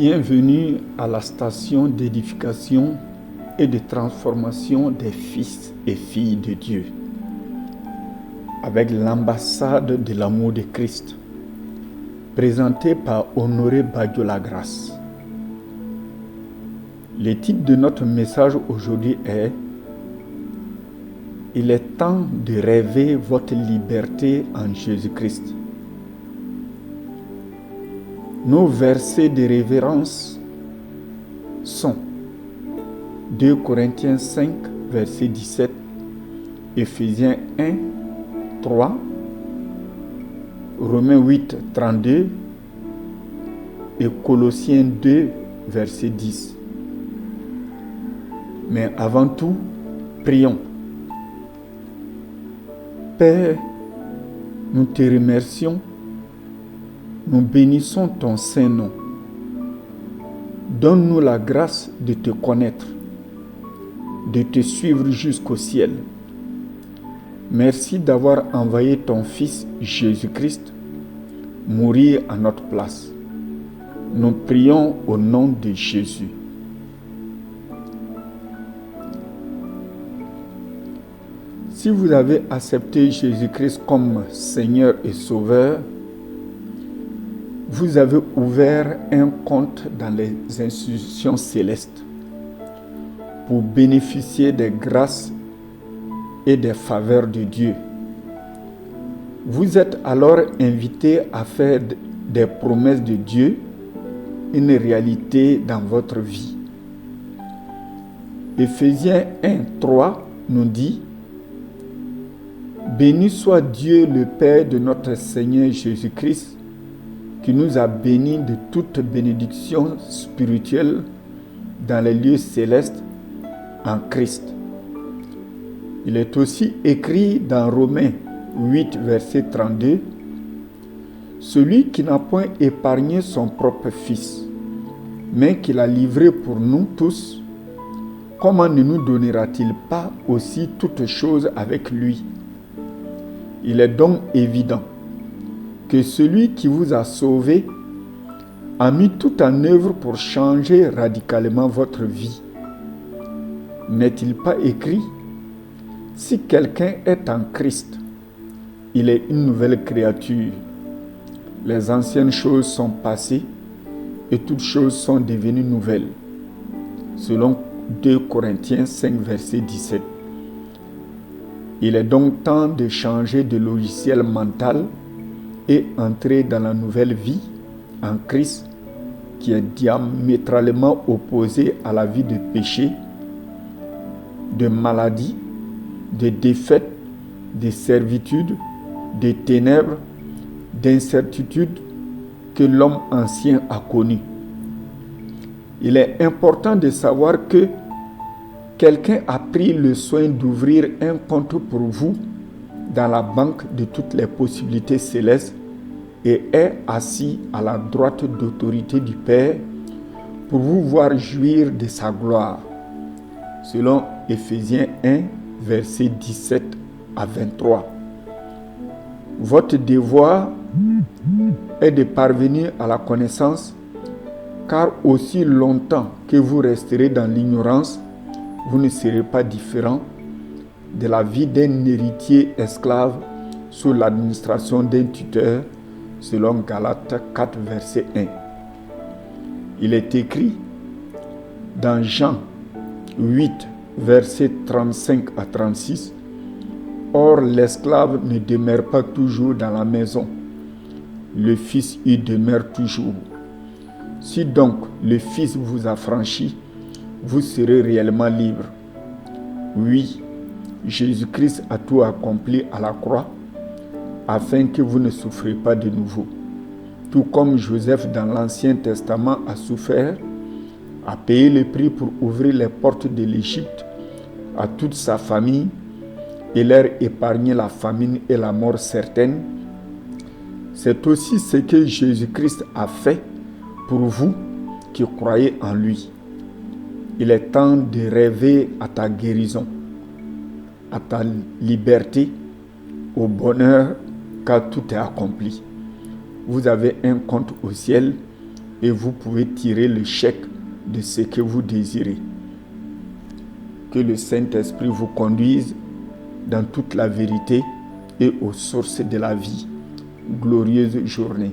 Bienvenue à la station d'édification et de transformation des fils et filles de Dieu, avec l'ambassade de l'amour de Christ, présentée par Honoré Badiou-Lagrace. Le titre de notre message aujourd'hui est « Il est temps de rêver votre liberté en Jésus-Christ ». Nos versets de révérence sont 2 Corinthiens 5, verset 17, Éphésiens 1, 3, Romains 8, 32 et Colossiens 2, verset 10. Mais avant tout, prions. Père, nous te remercions. Nous bénissons ton Saint-Nom. Donne-nous la grâce de te connaître, de te suivre jusqu'au ciel. Merci d'avoir envoyé ton Fils Jésus-Christ mourir à notre place. Nous prions au nom de Jésus. Si vous avez accepté Jésus-Christ comme Seigneur et Sauveur, vous avez ouvert un compte dans les institutions célestes pour bénéficier des grâces et des faveurs de Dieu. Vous êtes alors invité à faire des promesses de Dieu une réalité dans votre vie. Éphésiens 1, 3 nous dit « Béni soit Dieu le Père de notre Seigneur Jésus-Christ, qui nous a bénis de toute bénédiction spirituelle dans les lieux célestes en Christ. » Il est aussi écrit dans Romains 8, verset 32, « Celui qui n'a point épargné son propre Fils, mais qui l'a livré pour nous tous, comment ne nous donnera-t-il pas aussi toutes choses avec lui? Il est donc évident que celui qui vous a sauvé a mis tout en œuvre pour changer radicalement votre vie. N'est-il pas écrit ? Si quelqu'un est en Christ, il est une nouvelle créature. Les anciennes choses sont passées et toutes choses sont devenues nouvelles. Selon 2 Corinthiens 5, verset 17. Il est donc temps de changer de logiciel mental et entrer dans la nouvelle vie en Christ qui est diamétralement opposée à la vie de péché, de maladie, de défaite, de servitude, de ténèbres, d'incertitude que l'homme ancien a connu. Il est important de savoir que quelqu'un a pris le soin d'ouvrir un compte pour vous dans la banque de toutes les possibilités célestes et est assis à la droite d'autorité du Père pour vous voir jouir de sa gloire. Selon Éphésiens 1, versets 17 à 23. Votre devoir est de parvenir à la connaissance, car aussi longtemps que vous resterez dans l'ignorance, vous ne serez pas différent de la vie d'un héritier esclave sous l'administration d'un tuteur, selon Galates 4, verset 1. Il est écrit dans Jean 8, versets 35 à 36, « Or l'esclave ne demeure pas toujours dans la maison, le Fils y demeure toujours. Si donc le Fils vous affranchit, vous serez réellement libre. Oui, Jésus-Christ a tout accompli à la croix, afin que vous ne souffrez pas de nouveau. Tout comme Joseph dans l'Ancien Testament a souffert, a payé le prix pour ouvrir les portes de l'Égypte à toute sa famille et leur épargner la famine et la mort certaine, c'est aussi ce que Jésus-Christ a fait pour vous qui croyez en lui. Il est temps de rêver à ta guérison, à ta liberté, au bonheur, car tout est accompli. Vous avez un compte au ciel et vous pouvez tirer le chèque de ce que vous désirez. Que le Saint-Esprit vous conduise dans toute la vérité et aux sources de la vie. Glorieuse journée.